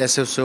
SSO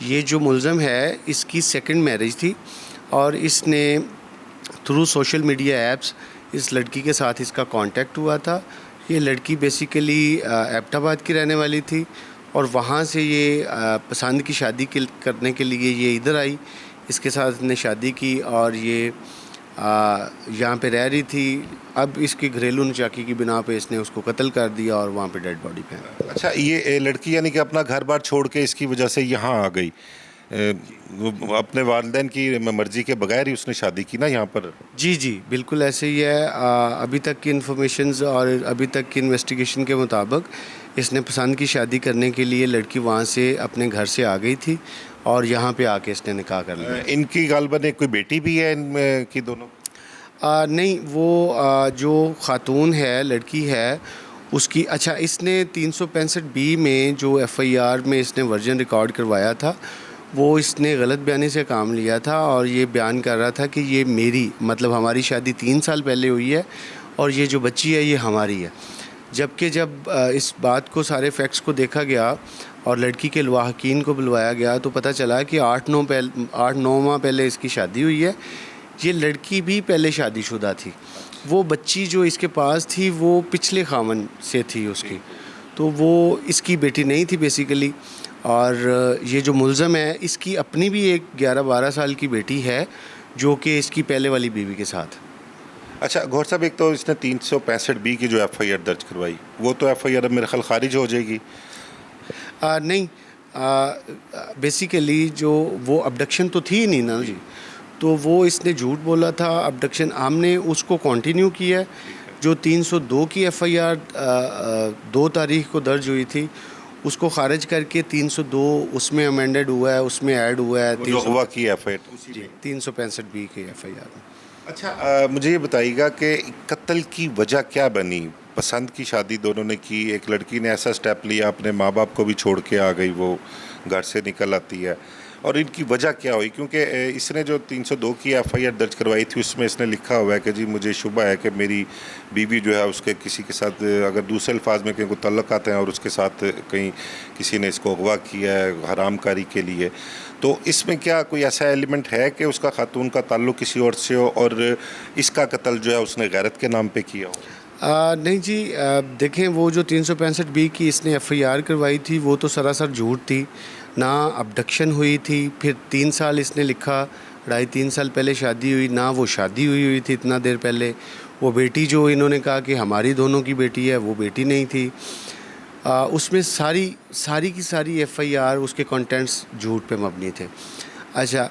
یہ جو ملزم ہے اس کی سیکنڈ میرج تھی اور اس نے تھرو سوشل میڈیا ایپس اس لڑکی کے ساتھ اس کا کانٹیکٹ ہوا تھا. یہ لڑکی بیسیکلی ایبٹ آباد کی رہنے والی تھی اور وہاں سے یہ پسند کی شادی کرنے کے لیے یہ ادھر آئی. اس کے ساتھ نے شادی کی اور یہ یہاں پہ رہ رہی تھی. اب اس کی گھریلو نچاکی کی بنا پہ اس نے اس کو قتل کر دیا اور وہاں پہ ڈیڈ باڈی پہ. اچھا یہ لڑکی یعنی کہ اپنا گھر بار چھوڑ کے اس کی وجہ سے یہاں آ گئی, اپنے والدین کی مرضی کے بغیر ہی اس نے شادی کی نا یہاں پر؟ جی بالکل ایسے ہی ہے. ابھی تک کی انفارمیشنز اور ابھی تک کی انویسٹیگیشن کے مطابق اس نے پسند کی شادی کرنے کے لیے لڑکی وہاں سے اپنے گھر سے آ گئی تھی اور یہاں پہ آ کے اس نے نکاح کر لیا. ان کی غالباً ایک کوئی بیٹی بھی ہے ان کی دونوں؟ نہیں, وہ جو خاتون ہے لڑکی ہے اس کی, اچھا اس نے 365B میں جو FIR میں اس نے ورژن ریکارڈ کروایا تھا وہ اس نے غلط بیانی سے کام لیا تھا اور یہ بیان کر رہا تھا کہ یہ میری مطلب ہماری شادی 3 سال پہلے ہوئی ہے اور یہ جو بچی ہے یہ ہماری ہے. جبکہ جب اس بات کو سارے فیکٹس کو دیکھا گیا اور لڑکی کے لواحقین کو بلوایا گیا تو پتہ چلا کہ 8-9 ماہ پہلے اس کی شادی ہوئی ہے. یہ لڑکی بھی پہلے شادی شدہ تھی. وہ بچی جو اس کے پاس تھی وہ پچھلے خاوند سے تھی اس کی, تو وہ اس کی بیٹی نہیں تھی بیسیکلی. اور یہ جو ملزم ہے اس کی اپنی بھی ایک 11-12 سال کی بیٹی ہے جو کہ اس کی پہلے والی بیوی کے ساتھ. اچھا گور صاحب, ایک تو اس نے 365B کی جو FIR درج کروائی وہ تو FIR اب میرے خیال خارج ہو جائے گی. نہیں, بیسیکلی جو وہ ابڈکشن تو تھی نہیں نا جی, تو وہ اس نے جھوٹ بولا تھا. ابڈکشن ہم نے اس کو کنٹینیو کیا. جو 302 کی FIR 2 تاریخ کو درج ہوئی تھی اس کو خارج کر کے 302 اس میں امینڈڈ ہوا ہے, اس میں ایڈ ہوا ہے 365B کی FIR. اچھا مجھے یہ بتائیے گا کہ قتل کی وجہ کیا بنی؟ پسند کی شادی دونوں نے کی, ایک لڑکی نے ایسا سٹیپ لیا اپنے ماں باپ کو بھی چھوڑ کے آ گئی, وہ گھر سے نکل آتی ہے, اور ان کی وجہ کیا ہوئی؟ کیونکہ اس نے جو 302 کی FIR درج کروائی تھی اس میں اس نے لکھا ہوا ہے کہ جی مجھے شبہ ہے کہ میری بیوی جو ہے اس کے کسی کے ساتھ, اگر دوسرے الفاظ میں کہیں کو تعلقات ہیں اور اس کے ساتھ کہیں کسی نے اس کو اغوا کیا ہے حرام کاری کے لیے. تو اس میں کیا کوئی ایسا ایلیمنٹ ہے کہ اس کا خاتون کا تعلق کسی اور سے ہو اور اس کا قتل جو ہے اس نے غیرت کے نام پہ کیا ہو؟ نہیں جی, دیکھیں وہ جو 365B کی اس نے FIR کروائی تھی وہ تو سراسر جھوٹ تھی. نہ ابڈکشن ہوئی تھی, پھر 3 سال اس نے لکھا 2.5-3 سال پہلے شادی ہوئی, نہ وہ شادی ہوئی تھی اتنا دیر پہلے. وہ بیٹی جو انہوں نے کہا کہ ہماری دونوں کی بیٹی ہے وہ بیٹی نہیں تھی. اس میں ساری کی ساری FIR اس کے کنٹینٹس جھوٹ پہ مبنی تھے. اچھا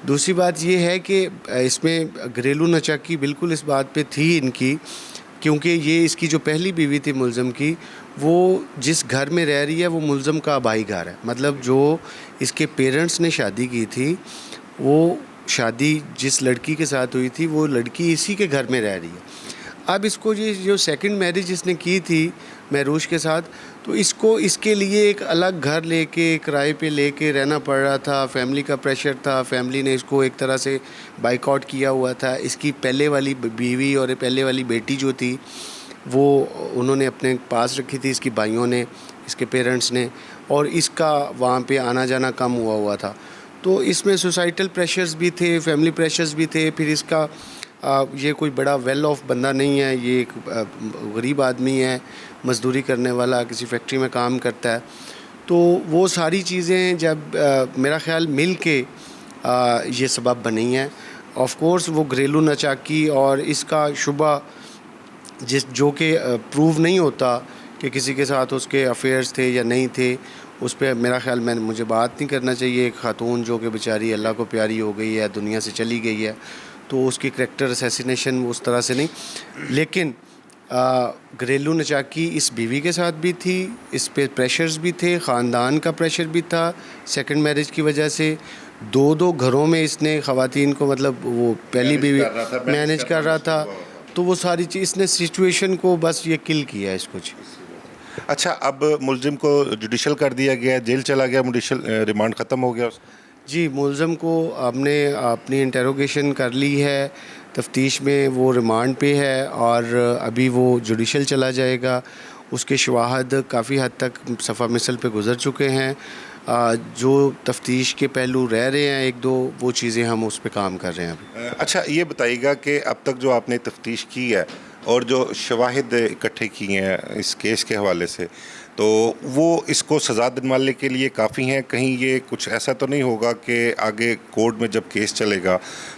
دوسری بات یہ ہے کہ اس میں گھریلو نچاکی بالکل اس بات پہ تھی ان کی, کیونکہ یہ اس کی جو پہلی بیوی تھی ملزم کی وہ جس گھر میں رہ رہی ہے وہ ملزم کا آبائی گھر ہے. مطلب جو اس کے پیرنٹس نے شادی کی تھی وہ شادی جس لڑکی کے ساتھ ہوئی تھی وہ لڑکی اسی کے گھر میں رہ رہی ہے. اب اس کو یہ جو سیکنڈ میرج اس نے کی تھی مہروش کے ساتھ, تو اس کو اس کے لیے ایک الگ گھر لے کے کرائے پہ لے کے رہنا پڑ رہا تھا. فیملی کا پریشر تھا, فیملی نے اس کو ایک طرح سے بائیکاٹ کیا ہوا تھا. اس کی پہلے والی بیوی اور پہلے والی بیٹی جو تھی وہ انہوں نے اپنے پاس رکھی تھی اس کی بھائیوں نے, اس کے پیرنٹس نے, اور اس کا وہاں پہ آنا جانا کم ہوا تھا. تو اس میں سوسائٹل پریشرز بھی تھے, فیملی پریشرز بھی تھے. پھر اس کا یہ کوئی بڑا ویل آف بندہ نہیں ہے, یہ ایک غریب آدمی ہے, مزدوری کرنے والا, کسی فیکٹری میں کام کرتا ہے. تو وہ ساری چیزیں جب میرا خیال مل کے یہ سبب بنی ہیں. آف کورس وہ گھریلو نچاکی اور اس کا شبہ جو کہ پروو نہیں ہوتا کہ کسی کے ساتھ اس کے افیئرز تھے یا نہیں تھے, اس پہ میرا خیال مجھے بات نہیں کرنا چاہیے. ایک خاتون جو کہ بیچاری اللہ کو پیاری ہو گئی ہے, دنیا سے چلی گئی ہے, تو اس کی کریکٹر اسیسینیشن اس طرح سے نہیں. لیکن گھریلو نچاکی اس بیوی کے ساتھ بھی تھی, اس پہ پریشرز بھی تھے, خاندان کا پریشر بھی تھا سیکنڈ میرج کی وجہ سے. 2 گھروں میں اس نے خواتین کو, مطلب وہ پہلی بیوی مینیج کر رہا تھا, تو وہ ساری چیز اس نے سچویشن کو بس یہ کل کیا اس کو. اچھا اب ملزم کو جوڈیشل کر دیا گیا, جیل چلا گیا, جوڈیشل ریمانڈ ختم ہو گیا اس کا؟ جی, ملزم کو ہم نے اپنی انٹیروگیشن کر لی ہے, تفتیش میں وہ ریمانڈ پہ ہے اور ابھی وہ جوڈیشل چلا جائے گا. اس کے شواہد کافی حد تک صفحہ مثل پہ گزر چکے ہیں. جو تفتیش کے پہلو رہ رہے ہیں ایک دو، وہ چیزیں ہم اس پہ کام کر رہے ہیں ابھی. اچھا یہ بتائیے گا کہ اب تک جو آپ نے تفتیش کی ہے اور جو شواہد اکٹھے کیے ہیں اس کیس کے حوالے سے، تو وہ اس کو سزا دلوانے کے لیے کافی ہیں؟ کہیں یہ کچھ ایسا تو نہیں ہوگا کہ آگے کورٹ میں جب کیس چلے گا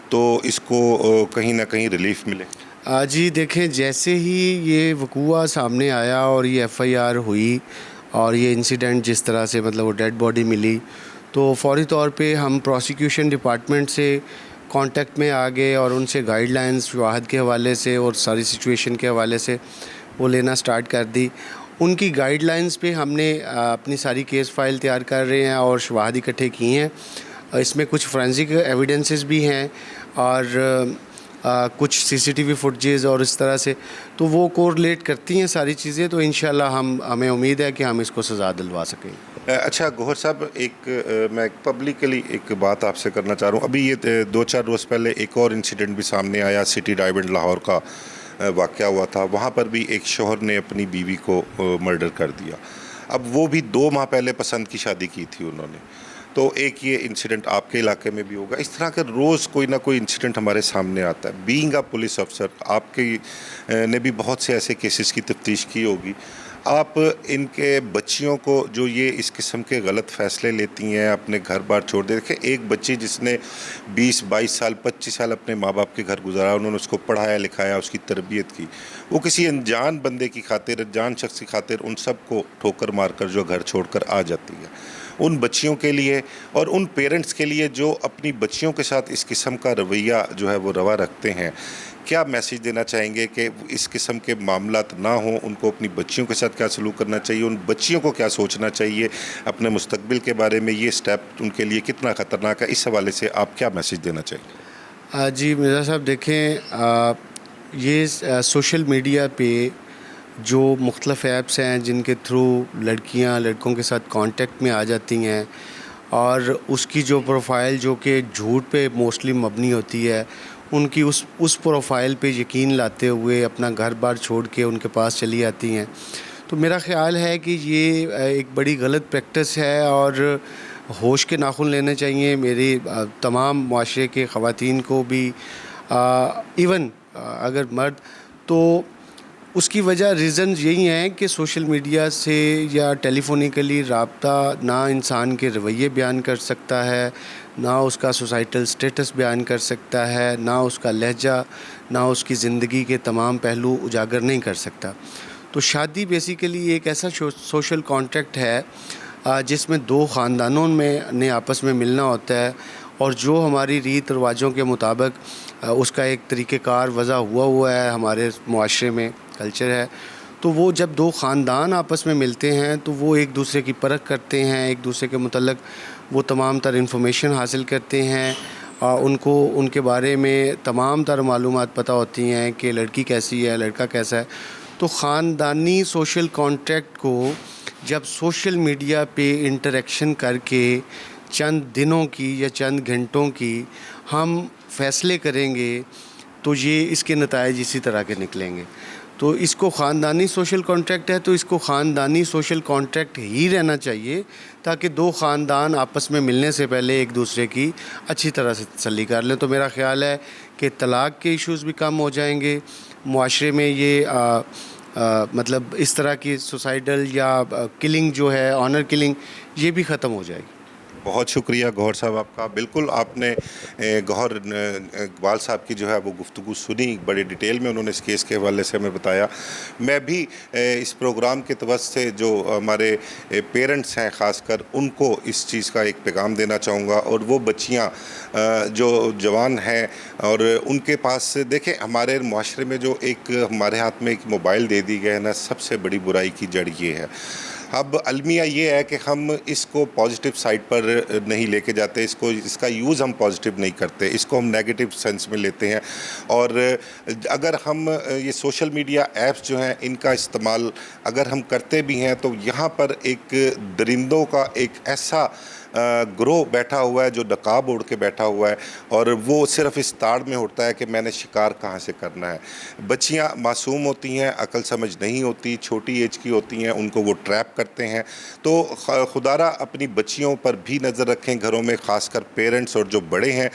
تو اس کو کہیں نہ کہیں ریلیف ملے؟ جی دیکھیں، جیسے ہی یہ وقوع سامنے آیا اور یہ ایف آئی آر ہوئی اور یہ انسیڈنٹ جس طرح سے مطلب وہ ڈیڈ باڈی ملی، تو فوری طور پہ ہم پروسیکیوشن ڈپارٹمنٹ سے کانٹیکٹ میں آ گئے اور ان سے گائیڈ لائنز شواہد کے حوالے سے اور ساری سچویشن کے حوالے سے وہ لینا سٹارٹ کر دی. ان کی گائیڈ لائنز پہ ہم نے اپنی ساری کیس فائل تیار کر رہے ہیں اور شواہد اکٹھے کیے ہیں. اس میں کچھ فرینزک ایویڈنسز بھی ہیں اور کچھ سی سی ٹی وی فوٹیجز اور اس طرح سے، تو وہ کورلیٹ کرتی ہیں ساری چیزیں. تو انشاءاللہ ہمیں امید ہے کہ ہم اس کو سزا دلوا سکیں. اچھا گوہر صاحب، میں پبلکلی ایک بات آپ سے کرنا چاہ رہا ہوں. ابھی یہ 2-4 روز پہلے ایک اور انسیڈنٹ بھی سامنے آیا، سٹی ڈائمنڈ لاہور کا واقعہ ہوا تھا. وہاں پر بھی ایک شوہر نے اپنی بیوی کو مرڈر کر دیا. اب وہ بھی 2 ماہ پہلے پسند کی شادی کی تھی انہوں نے. تو ایک یہ انسیڈنٹ آپ کے علاقے میں بھی ہوگا. اس طرح کے روز کوئی نہ کوئی انسیڈنٹ ہمارے سامنے آتا ہے. بینگ اے پولیس افسر، آپ کی نے بھی بہت سے ایسے کیسز کی تفتیش کی ہوگی. آپ ان کے بچیوں کو جو یہ اس قسم کے غلط فیصلے لیتی ہیں، اپنے گھر بار چھوڑ دے، دیکھیں ایک بچی جس نے 20-22 سال 25 سال اپنے ماں باپ کے گھر گزارا، انہوں نے اس کو پڑھایا لکھایا، اس کی تربیت کی، وہ کسی انجان بندے کی خاطر، انجان شخص کی خاطر ان سب کو ٹھوکر مار کر جو گھر چھوڑ کر آ جاتی ہے. ان بچیوں کے لیے اور ان پیرنٹس کے لیے جو اپنی بچیوں کے ساتھ اس قسم کا رویہ جو ہے وہ روا رکھتے ہیں، کیا میسیج دینا چاہیں گے کہ اس قسم کے معاملات نہ ہوں؟ ان کو اپنی بچیوں کے ساتھ کیا سلوک کرنا چاہیے؟ ان بچیوں کو کیا سوچنا چاہیے اپنے مستقبل کے بارے میں؟ یہ سٹیپ ان کے لیے کتنا خطرناک ہے؟ اس حوالے سے آپ کیا میسیج دینا چاہیں گے؟ جی مرزا صاحب دیکھیں، یہ سوشل میڈیا پہ جو مختلف ایپس ہیں جن کے تھرو لڑکیاں لڑکوں کے ساتھ کانٹیکٹ میں آ جاتی ہیں، اور اس کی جو پروفائل جو کہ جھوٹ پہ موسٹلی مبنی ہوتی ہے، ان کی اس پروفائل پہ یقین لاتے ہوئے اپنا گھر بار چھوڑ کے ان کے پاس چلی آتی ہیں. تو میرا خیال ہے کہ یہ ایک بڑی غلط پریکٹس ہے اور ہوش کے ناخن لینے چاہیے میری تمام معاشرے کے خواتین کو بھی، ایون اگر مرد. تو اس کی وجہ ریزنز یہی ہیں کہ سوشل میڈیا سے یا ٹیلی فونیکلی رابطہ نہ انسان کے رویے بیان کر سکتا ہے، نہ اس کا سوسائٹل سٹیٹس بیان کر سکتا ہے، نہ اس کا لہجہ، نہ اس کی زندگی کے تمام پہلو اجاگر نہیں کر سکتا. تو شادی بیسیکلی ایک ایسا سوشل کانٹریکٹ ہے جس میں 2 خاندانوں نے آپس میں ملنا ہوتا ہے، اور جو ہماری ریت رواجوں کے مطابق اس کا ایک طریقہ کار وضع ہوا ہے، ہمارے معاشرے میں کلچر ہے. تو وہ جب 2 خاندان آپس میں ملتے ہیں تو وہ ایک دوسرے کی پرکھ کرتے ہیں، ایک دوسرے کے متعلق وہ تمام تر انفارمیشن حاصل کرتے ہیں، ان کو ان کے بارے میں تمام تر معلومات پتہ ہوتی ہیں کہ لڑکی کیسی ہے، لڑکا کیسا ہے. تو خاندانی سوشل کانٹریکٹ کو جب سوشل میڈیا پہ انٹریکشن کر کے چند دنوں کی یا چند گھنٹوں کی ہم فیصلے کریں گے تو یہ اس کے نتائج اسی طرح کے نکلیں گے. تو اس کو خاندانی سوشل کانٹریکٹ ہے تو اس کو خاندانی سوشل کانٹریکٹ ہی رہنا چاہیے، تاکہ 2 خاندان آپس میں ملنے سے پہلے ایک دوسرے کی اچھی طرح سے تسلی کر لیں. تو میرا خیال ہے کہ طلاق کے ایشوز بھی کم ہو جائیں گے معاشرے میں. یہ مطلب اس طرح کی سوسائٹل یا کلنگ جو ہے، آنر کلنگ، یہ بھی ختم ہو جائے گی. بہت شکریہ گوہر صاحب آپ کا. بالکل آپ نے گوہر اقبال صاحب کی جو ہے وہ گفتگو سنی بڑی ڈیٹیل میں، انہوں نے اس کیس کے حوالے سے ہمیں بتایا. میں بھی اس پروگرام کے توسط سے جو ہمارے پیرنٹس ہیں خاص کر ان کو اس چیز کا ایک پیغام دینا چاہوں گا، اور وہ بچیاں جو جوان ہیں اور ان کے پاس، دیکھیں ہمارے معاشرے میں جو ایک ہمارے ہاتھ میں ایک موبائل دے دی گیا ہے نا، سب سے بڑی برائی کی جڑ یہ ہے. اب المیہ یہ ہے کہ ہم اس کو پازیٹیو سائڈ پر نہیں لے کے جاتے، اس کا یوز ہم پازیٹیو نہیں کرتے، اس کو ہم نیگیٹو سینس میں لیتے ہیں. اور اگر ہم یہ سوشل میڈیا ایپس جو ہیں ان کا استعمال اگر ہم کرتے بھی ہیں تو یہاں پر ایک درندوں کا ایک ایسا گروہ بیٹھا ہوا ہے جو نقاب اوڑھ کے بیٹھا ہوا ہے، اور وہ صرف اس تاڑ میں ہوتا ہے کہ میں نے شکار کہاں سے کرنا ہے. بچیاں معصوم ہوتی ہیں، عقل سمجھ نہیں ہوتی، چھوٹی ایج کی ہوتی ہیں، ان کو وہ ٹریپ کرتے ہیں. تو خدا را اپنی بچیوں پر بھی نظر رکھیں گھروں میں، خاص کر پیرنٹس اور جو بڑے ہیں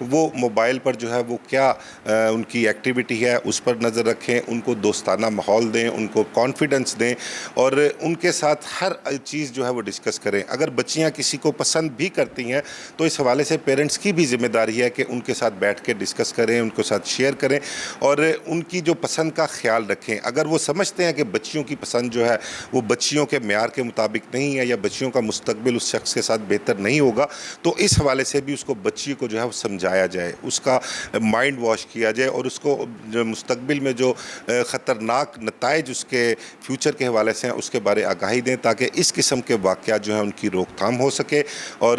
وہ موبائل پر جو ہے وہ کیا ان کی ایکٹیویٹی ہے اس پر نظر رکھیں، ان کو دوستانہ ماحول دیں، ان کو کانفیڈنس دیں، اور ان کے ساتھ ہر چیز جو ہے وہ ڈسکس کریں. اگر بچیاں کسی کو پسند بھی کرتی ہیں تو اس حوالے سے پیرنٹس کی بھی ذمہ داری ہے کہ ان کے ساتھ بیٹھ کے ڈسکس کریں، ان کے ساتھ شیئر کریں اور ان کی جو پسند کا خیال رکھیں. اگر وہ سمجھتے ہیں کہ بچیوں کی پسند جو ہے وہ بچیوں کے معیار کے مطابق نہیں ہے یا بچیوں کا مستقبل اس شخص کے ساتھ بہتر نہیں ہوگا تو اس حوالے سے بھی اس کو بچی کو جو ہے وہ سمجھایا جائے، اس کا مائنڈ واش کیا جائے اور اس کو جو مستقبل میں جو خطرناک نتائج اس کے فیوچر کے حوالے سے ہیں اس کے بارے آگاہی دیں تاکہ اس قسم کے واقعات جو ہیں ان کی روک تھام ہو سکے اور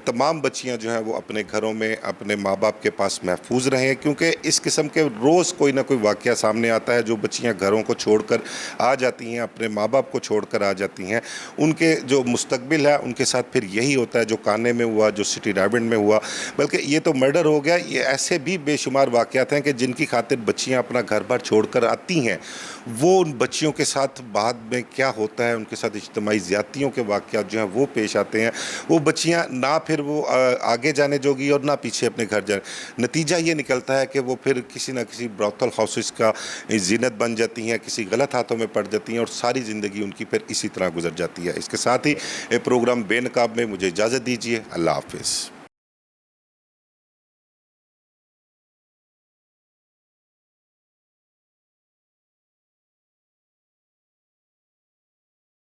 تمام بچیاں جو ہیں وہ اپنے گھروں میں اپنے ماں باپ کے پاس محفوظ رہیں. کیونکہ اس قسم کے روز کوئی نہ کوئی واقعہ سامنے آتا ہے جو بچیاں گھروں کو چھوڑ کر آ جاتی ہیں، اپنے ماں باپ کو چھوڑ کر آ جاتی ہیں، ان کے جو مستقبل ہے ان کے ساتھ پھر یہی ہوتا ہے جو کانے میں ہوا، جو سٹی ڈائمنڈ میں ہوا. بلکہ یہ تو مرڈر ہو گیا، یہ ایسے بھی بے شمار واقعات ہیں کہ جن کی خاطر بچیاں اپنا گھر بار چھوڑ کر آتی ہیں. وہ ان بچیوں کے ساتھ بعد میں کیا ہوتا ہے، ان کے ساتھ اجتماعی زیادتیوں کے واقعات جو ہیں وہ پیش آتے ہیں. وہ بچیاں نہ پھر وہ آگے جانے جوگی اور نہ پیچھے اپنے گھر جانے. نتیجہ یہ نکلتا ہے کہ وہ پھر کسی نہ کسی براثل ہاؤسز کا زینت بن جاتی ہیں، کسی غلط ہاتھوں میں پڑ جاتی ہیں اور ساری زندگی ان کی پھر اسی طرح گزر جاتی ہے. اس کے ساتھ ہی پروگرام بے نقاب میں مجھے اجازت دیجیے. اللہ حافظ.